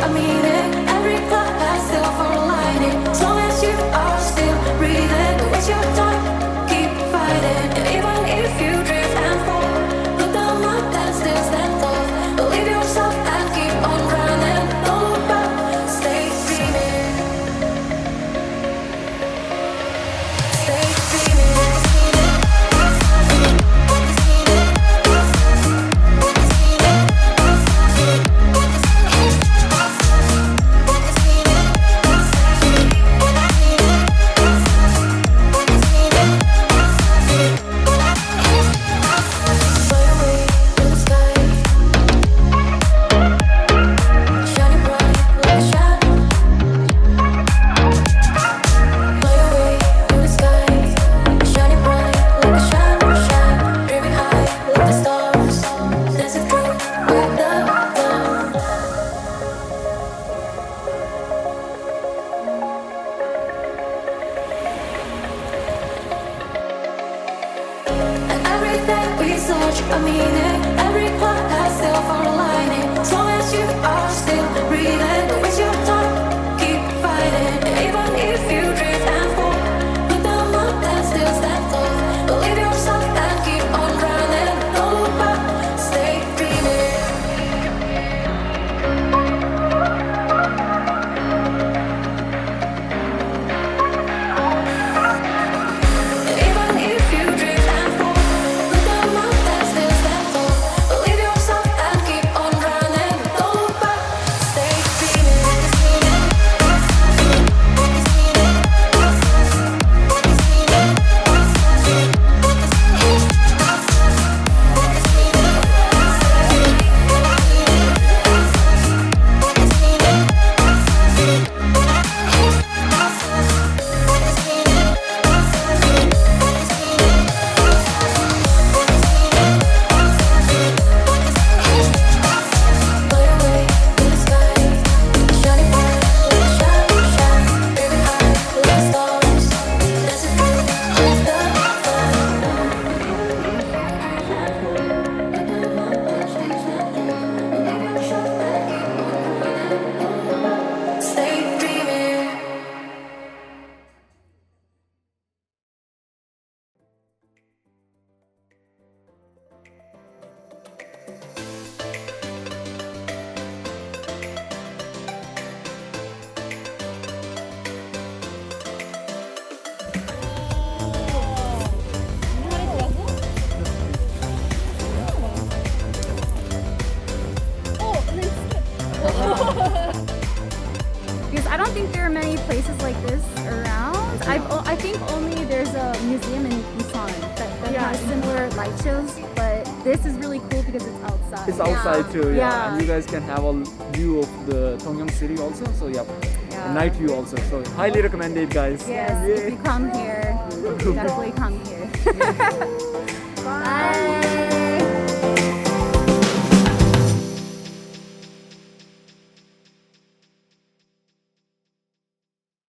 a meaning. Every cloud has silver lining. As long as you are still breathing, don't waste your time, keep fighting. And even if you drift and fall, look down up and still stand tall. Believe yourself and keep on running. Don't look back, stay dreaming. Stay dreaming. A meaning, every cloud has silver lining. As long as you are still breathing, don't waste your time, keep fighting. And even if you drift and fall, look down up and still stand tall. Believe yourself and keep on running. Don't look back, stay dreaming. And even if you drift and fall, look down up and still stand tall. Believe yourself and keep on running. Don't look back, stay dreaming. Fly away to the sky, shining bright like a shine, shine. Baby high like the stars, dancing through all the fun. Stay dreaming. Because I don't think there are many places like this around. I think only there's a museum in Busan that has similar light shows, but this is really cool because it's outside. It's outside too, yeah. Yeah. And you guys can have a view of the Tongyeong city also. So yeah, Yeah. a night view also. So highly recommended, guys. Yes, if you come here, definitely come here. Bye.